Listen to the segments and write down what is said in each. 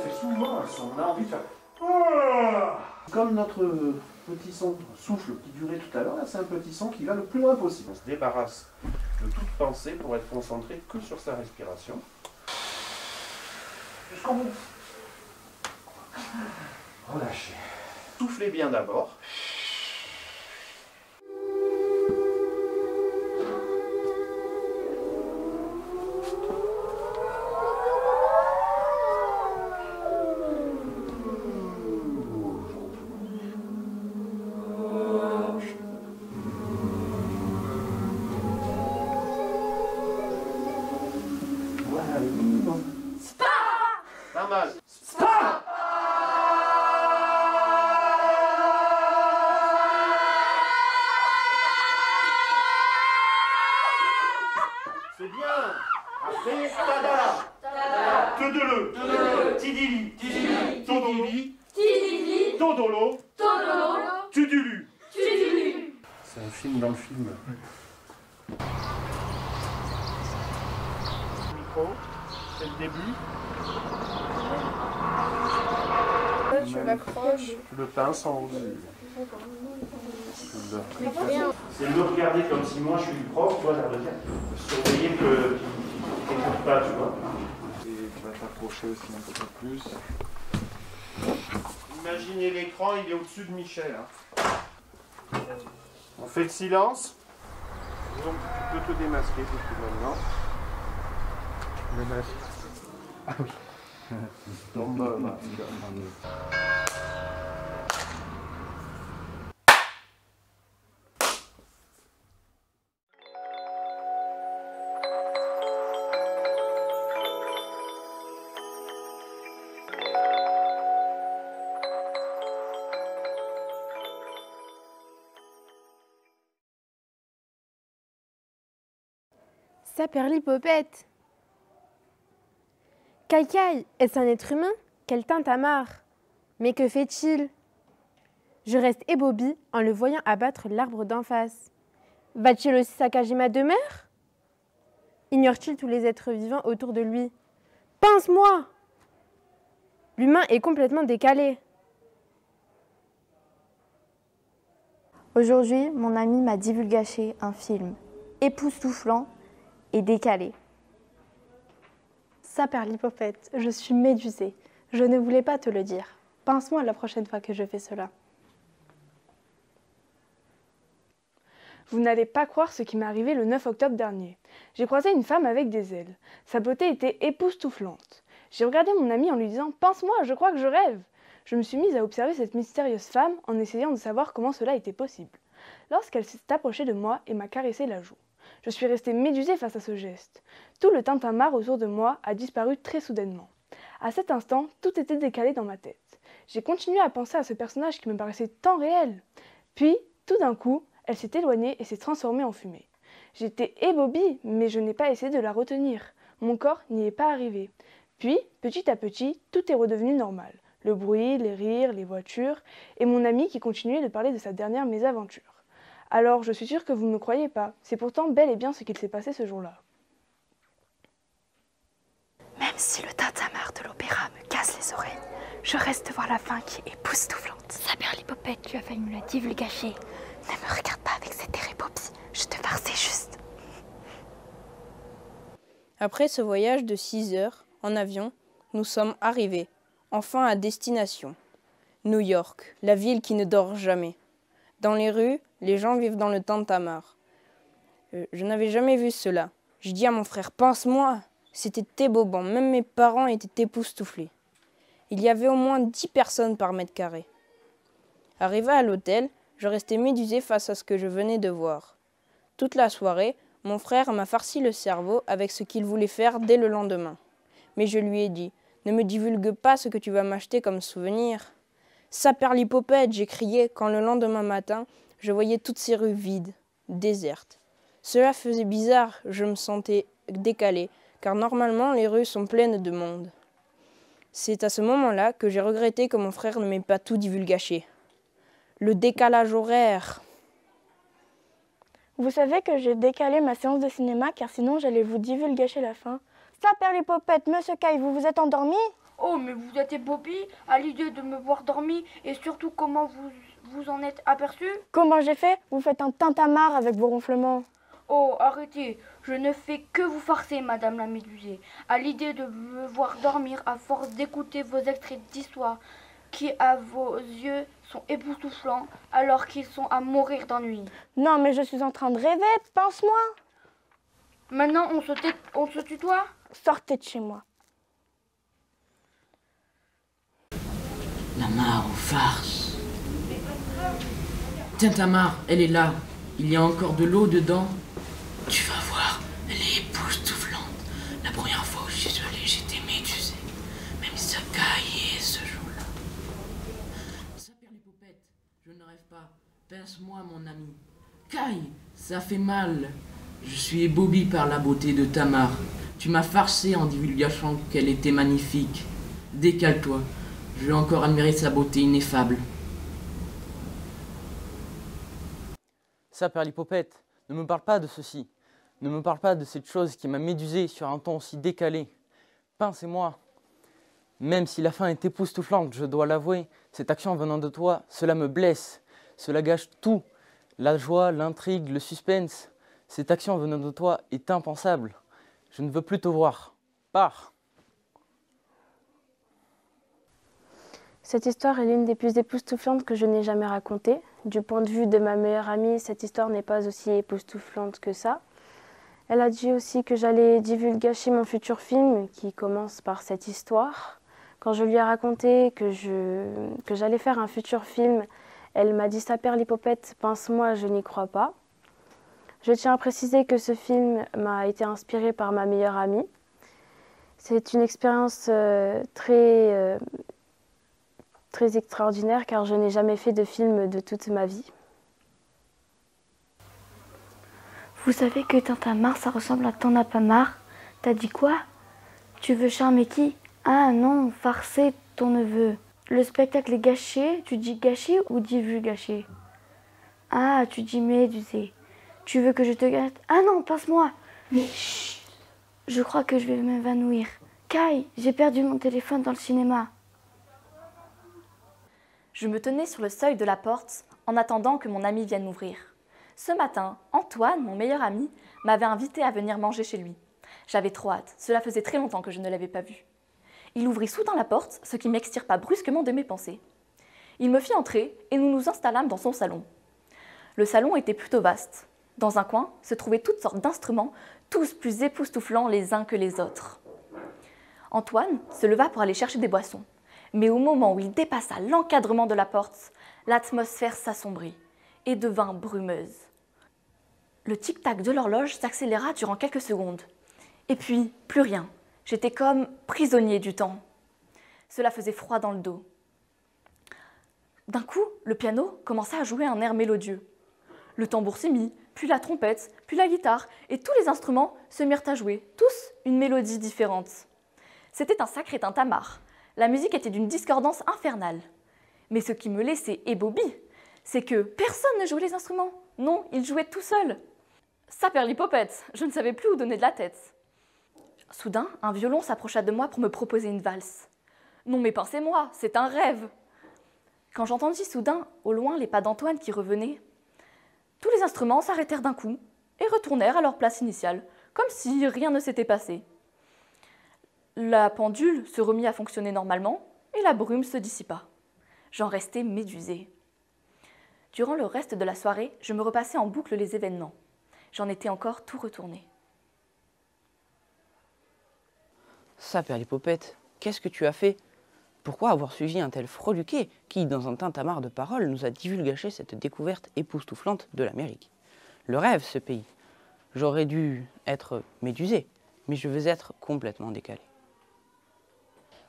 fait souvent un son, on a envie de faire... Ah, comme notre petit son souffle qui durait tout à l'heure, là c'est un petit son qui va le plus loin possible. On se débarrasse de toute pensée pour être concentré que sur sa respiration. Jusqu'au bout. Relâchez. Soufflez bien d'abord. Pas mal. Stop! C'est bien. Après, tada. Tedele. Tidili. Todoli. Todolo. Tudulu. C'est un film dans le film. Micro, c'est le début. Tu l'accroches. Tu le pinces en haut. C'est de le regarder comme si moi je suis le prof, tu vois, ça veut dire surveiller qu'il n'écoute pas, tu vois. Et tu vas t'approcher aussi un peu plus. Imaginez l'écran, il est au-dessus de Michel. Hein. On fait le silence. Donc tu peux te démasquer si tu veux maintenant. Le masque. Ah oui. Tombe. Saperlipopette. Caïcaï, est-ce un être humain? Quel tintamarre! Mais que fait-il? Je reste ébobie en le voyant abattre l'arbre d'en face. Va-t-il aussi saccager ma demeure? Ignore-t-il tous les êtres vivants autour de lui? Pince-moi! L'humain est complètement décalé. Aujourd'hui, mon ami m'a divulgaché un film époustouflant et décalé. Saperlipopette, je suis médusée. Je ne voulais pas te le dire. Pince-moi la prochaine fois que je fais cela. Vous n'allez pas croire ce qui m'est arrivé le 9 octobre dernier. J'ai croisé une femme avec des ailes. Sa beauté était époustouflante. J'ai regardé mon amie en lui disant « Pince-moi, je crois que je rêve !» Je me suis mise à observer cette mystérieuse femme en essayant de savoir comment cela était possible. Lorsqu'elle s'est approchée de moi et m'a caressé la joue. Je suis restée médusée face à ce geste. Tout le tintamarre autour de moi a disparu très soudainement. À cet instant, tout était décalé dans ma tête. J'ai continué à penser à ce personnage qui me paraissait tant réel. Puis, tout d'un coup, elle s'est éloignée et s'est transformée en fumée. J'étais ébobie, mais je n'ai pas essayé de la retenir. Mon corps n'y est pas arrivé. Puis, petit à petit, tout est redevenu normal. Le bruit, les rires, les voitures, et mon ami qui continuait de parler de sa dernière mésaventure. Alors, je suis sûre que vous ne me croyez pas. C'est pourtant bel et bien ce qu'il s'est passé ce jour-là. Même si le tintamarre de l'opéra me casse les oreilles, je reste voir la fin qui est époustouflante. Saperlipopette, tu as failli me la divulgacher. Ne me regarde pas avec cette érépopie, je te farçais juste. Après ce voyage de 6 heures en avion, nous sommes arrivés, enfin à destination. New York, la ville qui ne dort jamais. Dans les rues, les gens vivent dans le tintamarre. Je n'avais jamais vu cela. Je dis à mon frère, pense-moi. C'était ébobant, même mes parents étaient époustouflés. Il y avait au moins 10 personnes par mètre carré. Arrivé à l'hôtel, je restais médusée face à ce que je venais de voir. Toute la soirée, mon frère m'a farci le cerveau avec ce qu'il voulait faire dès le lendemain. Mais je lui ai dit, ne me divulgue pas ce que tu vas m'acheter comme souvenir. Saperlipopette, j'ai crié quand le lendemain matin, je voyais toutes ces rues vides, désertes. Cela faisait bizarre, je me sentais décalée, car normalement les rues sont pleines de monde. C'est à ce moment-là que j'ai regretté que mon frère ne m'ait pas tout divulgaché. Le décalage horaire. Vous savez que j'ai décalé ma séance de cinéma car sinon j'allais vous divulgacher la fin. Saperlipopette, monsieur Caille, vous vous êtes endormi? Oh, mais vous êtes ébobie à l'idée de me voir dormir et surtout comment vous en êtes aperçu? Comment j'ai fait? Vous faites un tintamarre avec vos ronflements. Oh, arrêtez, je ne fais que vous farcer, Madame la Médusée, à l'idée de me voir dormir à force d'écouter vos extraits d'histoire qui, à vos yeux, sont époustouflants alors qu'ils sont à mourir d'ennui. Non, mais je suis en train de rêver, pense-moi. Maintenant, on se tutoie? Sortez de chez moi. La mare aux farces. Tiens, Tamar, elle est là. Il y a encore de l'eau dedans. Tu vas voir, elle est époustouflante. La première fois où je suis allé, j'étais médusé. Même ça caillait ce jour-là. Ça perd les popettes. Je ne rêve pas. Pince-moi, mon ami. Caille, ça fait mal. Je suis ébobie par la beauté de Tamar. Tu m'as farcé en divulgachant qu'elle était magnifique. Décale-toi. Je vais encore admirer sa beauté ineffable. Ça, Perlipopette, ne me parle pas de ceci. Ne me parle pas de cette chose qui m'a médusé sur un ton aussi décalé. Pince et moi. Même si la fin est époustouflante, je dois l'avouer, cette action venant de toi, cela me blesse. Cela gâche tout. La joie, l'intrigue, le suspense. Cette action venant de toi est impensable. Je ne veux plus te voir. Pars. Cette histoire est l'une des plus époustouflantes que je n'ai jamais racontées. Du point de vue de ma meilleure amie, cette histoire n'est pas aussi époustouflante que ça. Elle a dit aussi que j'allais divulgacher mon futur film qui commence par cette histoire. Quand je lui ai raconté que j'allais faire un futur film, elle m'a dit « Ça, Perlipopette, pince-moi, je n'y crois pas ». Je tiens à préciser que ce film m'a été inspiré par ma meilleure amie. C'est une expérience très extraordinaire car je n'ai jamais fait de film de toute ma vie. Vous savez que Tintamarre, ça ressemble à T'en as pas marre? T'as dit quoi? Tu veux charmer qui? Ah non, farcer ton neveu. Le spectacle est gâché, tu dis gâché ou divulgaché? Ah, tu dis médusé. Tu veux que je te gâte? Ah non, passe-moi. Mais chut, je crois que je vais m'évanouir. Kai, j'ai perdu mon téléphone dans le cinéma. Je me tenais sur le seuil de la porte en attendant que mon ami vienne m'ouvrir. Ce matin, Antoine, mon meilleur ami, m'avait invité à venir manger chez lui. J'avais trop hâte, cela faisait très longtemps que je ne l'avais pas vu. Il ouvrit soudain la porte, ce qui m'extirpa brusquement de mes pensées. Il me fit entrer et nous nous installâmes dans son salon. Le salon était plutôt vaste. Dans un coin se trouvaient toutes sortes d'instruments, tous plus époustouflants les uns que les autres. Antoine se leva pour aller chercher des boissons. Mais au moment où il dépassa l'encadrement de la porte, l'atmosphère s'assombrit et devint brumeuse. Le tic-tac de l'horloge s'accéléra durant quelques secondes. Et puis, plus rien. J'étais comme prisonnier du temps. Cela faisait froid dans le dos. D'un coup, le piano commença à jouer un air mélodieux. Le tambour s'y mit, puis la trompette, puis la guitare, et tous les instruments se mirent à jouer, tous une mélodie différente. C'était un sacré tintamarre. La musique était d'une discordance infernale. Mais ce qui me laissait ébobie, c'est que personne ne jouait les instruments. Non, ils jouaient tout seuls. Ça, Perlipopette, je ne savais plus où donner de la tête. Soudain, un violon s'approcha de moi pour me proposer une valse. Non mais pensez-moi, c'est un rêve. Quand j'entendis soudain, au loin, les pas d'Antoine qui revenaient, tous les instruments s'arrêtèrent d'un coup et retournèrent à leur place initiale, comme si rien ne s'était passé. La pendule se remit à fonctionner normalement et la brume se dissipa. J'en restais médusée. Durant le reste de la soirée, je me repassais en boucle les événements. J'en étais encore tout retourné. Ça, Perlipopette, qu'est-ce que tu as fait? Pourquoi avoir suivi un tel freluquet qui, dans un tintamarre de paroles, nous a divulgaché cette découverte époustouflante de l'Amérique? Le rêve, ce pays. J'aurais dû être médusé, mais je veux être complètement décalé.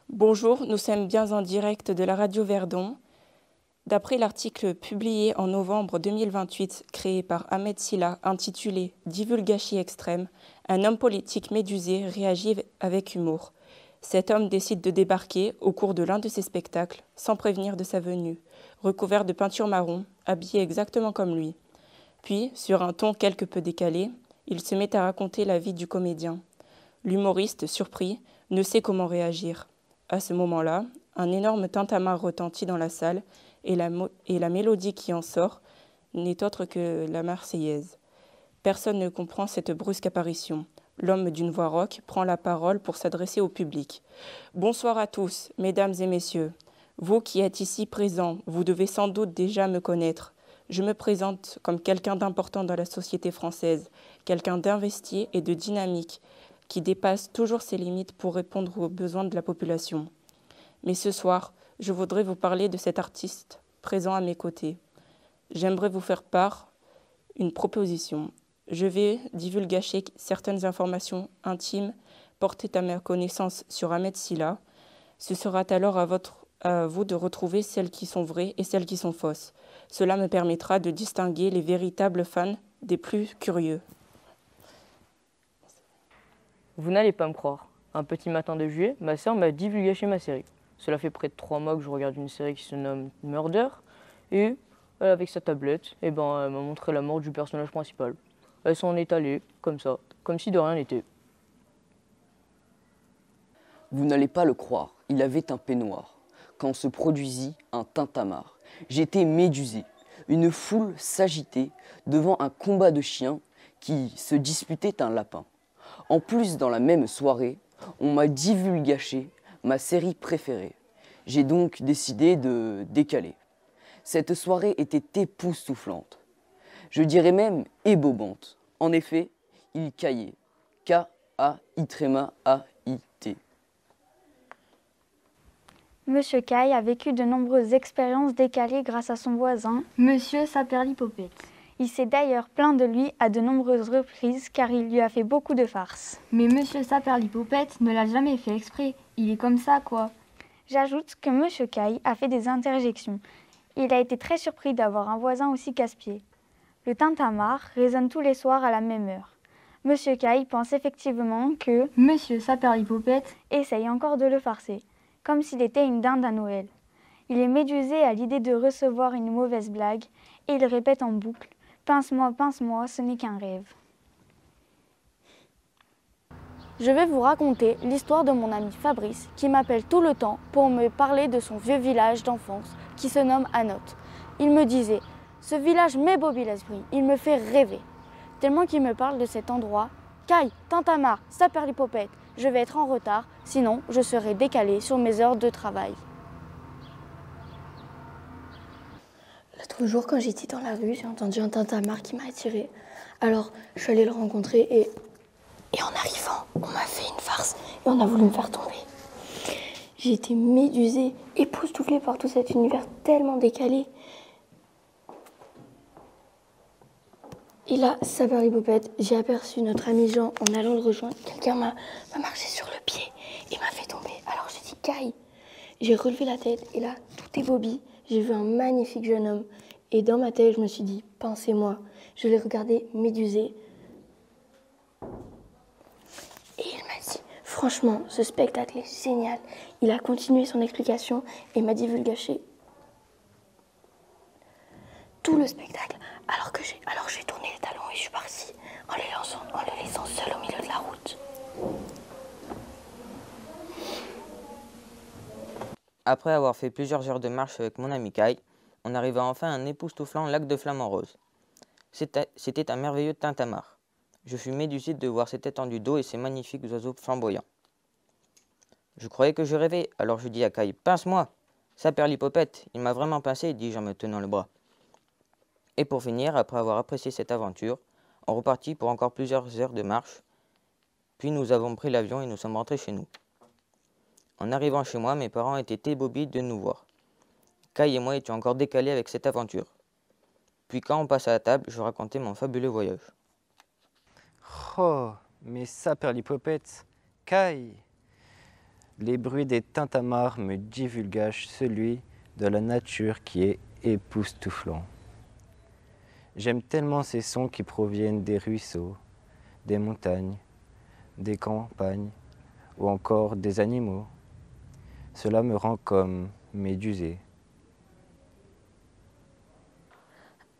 Bonjour, nous sommes bien en direct de la radio Verdon. D'après l'article publié en novembre 2028, créé par Ahmed Silla, intitulé « Divulgachie extrême », un homme politique médusé réagit avec humour. Cet homme décide de débarquer au cours de l'un de ses spectacles, sans prévenir de sa venue, recouvert de peinture marron, habillé exactement comme lui. Puis, sur un ton quelque peu décalé, il se met à raconter la vie du comédien. L'humoriste, surpris, ne sait comment réagir. À ce moment-là, un énorme tintamarre retentit dans la salle et la mélodie qui en sort n'est autre que la Marseillaise. Personne ne comprend cette brusque apparition. L'homme d'une voix rauque prend la parole pour s'adresser au public. « Bonsoir à tous, mesdames et messieurs. Vous qui êtes ici présents, vous devez sans doute déjà me connaître. Je me présente comme quelqu'un d'important dans la société française, quelqu'un d'investi et de dynamique, qui dépasse toujours ses limites pour répondre aux besoins de la population. Mais ce soir, je voudrais vous parler de cet artiste présent à mes côtés. J'aimerais vous faire part d'une proposition. Je vais divulgacher certaines informations intimes portées à ma connaissance sur Ahmed Silla. Ce sera alors à vous de retrouver celles qui sont vraies et celles qui sont fausses. Cela me permettra de distinguer les véritables fans des plus curieux. Vous n'allez pas me croire. Un petit matin de juillet, ma sœur m'a divulgaché ma série. Cela fait près de 3 mois que je regarde une série qui se nomme Murder. Et avec sa tablette, elle m'a montré la mort du personnage principal. Elle s'en est allée, comme ça, comme si de rien n'était. Vous n'allez pas le croire, il avait un peignoir. Quand se produisit un tintamarre, j'étais médusé. Une foule s'agitait devant un combat de chiens qui se disputait un lapin. En plus, dans la même soirée, on m'a divulgaché ma série préférée. J'ai donc décidé de décaler. Cette soirée était époustouflante. Je dirais même ébobante. En effet, il caillait. K-A-I-T. Monsieur Caille a vécu de nombreuses expériences décalées grâce à son voisin, Monsieur Saperlipopette. Il s'est d'ailleurs plaint de lui à de nombreuses reprises car il lui a fait beaucoup de farces. Mais Monsieur Saperlipopette ne l'a jamais fait exprès. Il est comme ça, quoi. J'ajoute que Monsieur Caille a fait des interjections. Il a été très surpris d'avoir un voisin aussi casse-pied. Le tintamarre résonne tous les soirs à la même heure. Monsieur Caille pense effectivement que Monsieur Saperlipopette essaye encore de le farcer, comme s'il était une dinde à Noël. Il est médusé à l'idée de recevoir une mauvaise blague et il répète en boucle « Pince-moi, ce n'est qu'un rêve ». Je vais vous raconter l'histoire de mon ami Fabrice qui m'appelle tout le temps pour me parler de son vieux village d'enfance qui se nomme Anote. Il me disait « Ce village m'ébobine l'esprit, il me fait rêver ». Tellement qu'il me parle de cet endroit. « Caille, tintamarre, Saperlipopette, je vais être en retard, sinon je serai décalé sur mes heures de travail. » L'autre jour, quand j'étais dans la rue, j'ai entendu un tintamarre qui m'a attirée. Alors, je suis allée le rencontrer et en arrivant, on m'a fait une farce et on a voulu me faire tomber. J'ai été médusée, époustouflée par tout cet univers tellement décalé. Et là, Saperlipopette, j'ai aperçu notre ami Jean en allant le rejoindre. Quelqu'un m'a marché sur le pied et m'a fait tomber. Alors j'ai dit « Caille ». J'ai relevé la tête et là, tout est Bobby. J'ai vu un magnifique jeune homme. Et dans ma tête, je me suis dit « Pensez-moi ». Je l'ai regardé médusé. Et il m'a dit « Franchement, ce spectacle est génial ». Il a continué son explication et m'a divulgaché tout le spectacle. Alors j'ai tourné les talons et je suis partie en le laissant seul au milieu de la route. Après avoir fait plusieurs heures de marche avec mon ami Kai, on arriva enfin à un époustouflant lac de flamants roses. C'était un merveilleux tintamarre. Je fus médusé de voir cette étendue d'eau et ces magnifiques oiseaux flamboyants. Je croyais que je rêvais, alors je dis à Kai, « Pince-moi !» Saperlipopette, il m'a vraiment pincé, dis-je en me tenant le bras. Et pour finir, après avoir apprécié cette aventure, on repartit pour encore plusieurs heures de marche, puis nous avons pris l'avion et nous sommes rentrés chez nous. En arrivant chez moi, mes parents étaient ébobis de nous voir. Kai et moi étions encore décalés avec cette aventure. Puis quand on passa à table, je racontais mon fabuleux voyage. Oh, mais Saperlipopette, Kai! Les bruits des tintamarres me divulgagent celui de la nature qui est époustouflant. J'aime tellement ces sons qui proviennent des ruisseaux, des montagnes, des campagnes ou encore des animaux. Cela me rend comme médusé.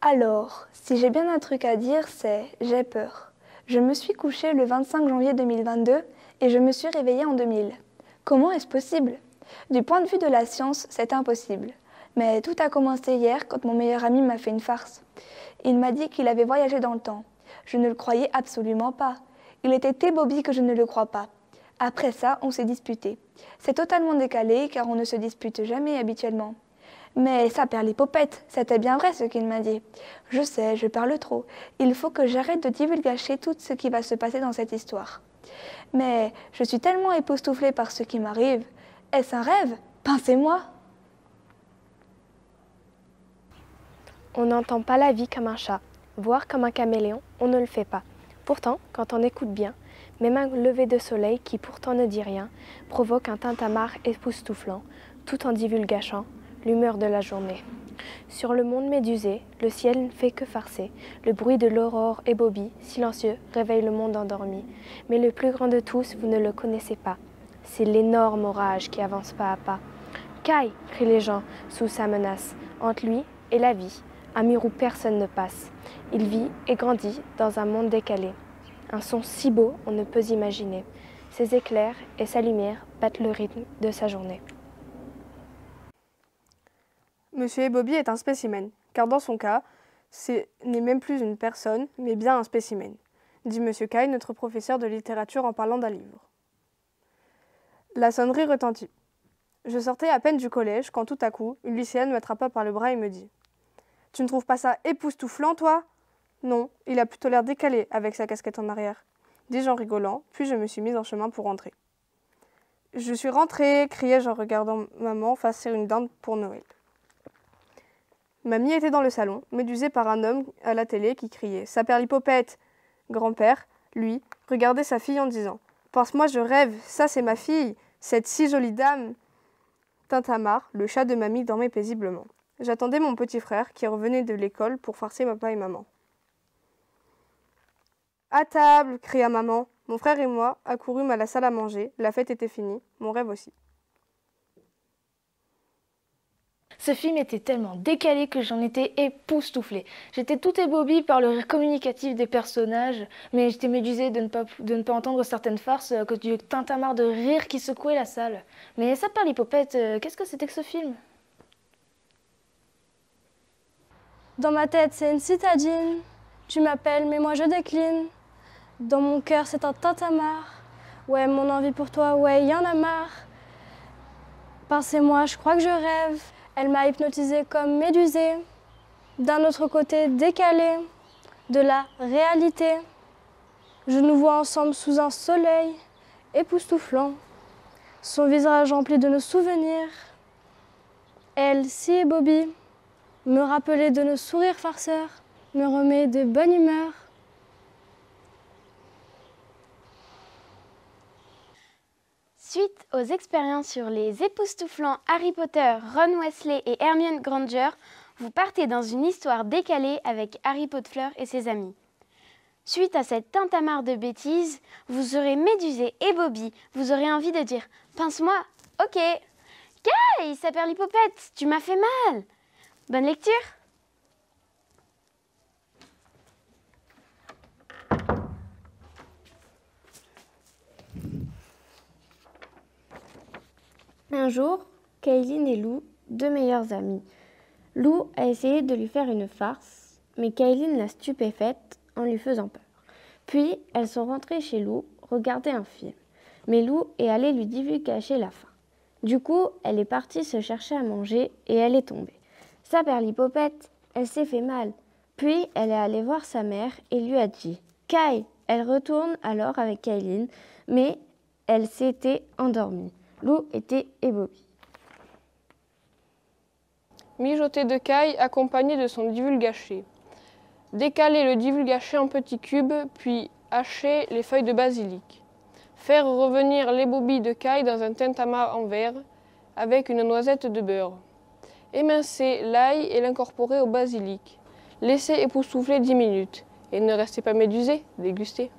Alors, si j'ai bien un truc à dire, c'est j'ai peur. Je me suis couchée le 25 janvier 2022 et je me suis réveillée en 2000. Comment est-ce possible? Du point de vue de la science, c'est impossible. Mais tout a commencé hier quand mon meilleur ami m'a fait une farce. Il m'a dit qu'il avait voyagé dans le temps. Je ne le croyais absolument pas. Il était ébobie que je ne le crois pas. Après ça, on s'est disputé. C'est totalement décalé car on ne se dispute jamais habituellement. Mais ça perd les popettes, c'était bien vrai ce qu'il m'a dit. Je sais, je parle trop. Il faut que j'arrête de divulgacher tout ce qui va se passer dans cette histoire. Mais je suis tellement époustouflée par ce qui m'arrive. Est-ce un rêve? Pincez-moi. On n'entend pas la vie comme un chat, voire comme un caméléon, on ne le fait pas. Pourtant, quand on écoute bien, même un lever de soleil qui pourtant ne dit rien, provoque un tintamarre époustouflant, tout en divulgachant l'humeur de la journée. Sur le monde médusé, le ciel ne fait que farcer. Le bruit de l'aurore ébobie, silencieux, réveille le monde endormi. Mais le plus grand de tous, vous ne le connaissez pas. C'est l'énorme orage qui avance pas à pas. « Kai !» crient les gens sous sa menace. Entre lui et la vie, un mur où personne ne passe. Il vit et grandit dans un monde décalé. Un son si beau, on ne peut imaginer. Ses éclairs et sa lumière battent le rythme de sa journée. Monsieur Ebobi est un spécimen, car dans son cas, ce n'est même plus une personne, mais bien un spécimen, dit Monsieur Kai, notre professeur de littérature en parlant d'un livre. La sonnerie retentit. Je sortais à peine du collège quand tout à coup, une lycéenne m'attrapa par le bras et me dit « Tu ne trouves pas ça époustouflant, toi ?»« Non, il a plutôt l'air décalé avec sa casquette en arrière, » dis-je en rigolant, puis je me suis mise en chemin pour rentrer. « Je suis rentrée !» criai-je en regardant maman farcir une dinde pour Noël. Mamie était dans le salon, médusée par un homme à la télé qui criait « Saperlipopette !» Grand-père, lui, regardait sa fille en disant « Pense-moi, je rêve, ça c'est ma fille, cette si jolie dame !» Tintamarre, le chat de mamie, dormait paisiblement. J'attendais mon petit frère qui revenait de l'école pour farcer papa et maman. « À table !» cria maman. Mon frère et moi accourûmes à la salle à manger. La fête était finie, mon rêve aussi. Ce film était tellement décalé que j'en étais époustouflée. J'étais toute ébobie par le rire communicatif des personnages, mais j'étais médusée de ne pas entendre certaines farces à cause du tintamarre de rire qui secouait la salle. Mais Saperlipopette, qu'est-ce que c'était que ce film? Dans ma tête, c'est une citadine. Tu m'appelles, mais moi je décline. Dans mon cœur, c'est un tintamarre. Ouais, mon envie pour toi, ouais, y en a marre. Pincez-moi, je crois que je rêve. Elle m'a hypnotisée comme médusée. D'un autre côté, décalée de la réalité. Je nous vois ensemble sous un soleil époustouflant. Son visage rempli de nos souvenirs. Elle, si ébobie, me rappelait de nos sourires farceurs, me remet de bonne humeur. Suite aux expériences sur les époustouflants Harry Potter, Ron Weasley et Hermione Granger, vous partez dans une histoire décalée avec Harry Potter et ses amis. Suite à cette tintamarre de bêtises, vous serez médusé et Bobby, vous aurez envie de dire « Pince-moi, ok !»« Kai, Saperlipopette, tu m'as fait mal !» Bonne lecture! Un jour, Kaylin et Lou, deux meilleures amies. Lou a essayé de lui faire une farce, mais Kaylin l'a stupéfaite en lui faisant peur. Puis, elles sont rentrées chez Lou regarder un film. Mais Lou est allée lui divulgacher la faim. Du coup, elle est partie se chercher à manger et elle est tombée. Saperlipopette, elle s'est fait mal. Puis, elle est allée voir sa mère et lui a dit « Kai !» Elle retourne alors avec Kaylin, mais elle s'était endormie. Lou était ébobie. Mijoter de caille accompagné de son divulgaché. Décaler le divulgaché en petits cubes, puis hacher les feuilles de basilic. Faire revenir l'ébobie de caille dans un tintamarre en verre avec une noisette de beurre. Émincer l'ail et l'incorporer au basilic. Laisser époustoufler 10 minutes. Et ne restez pas médusé, dégustez.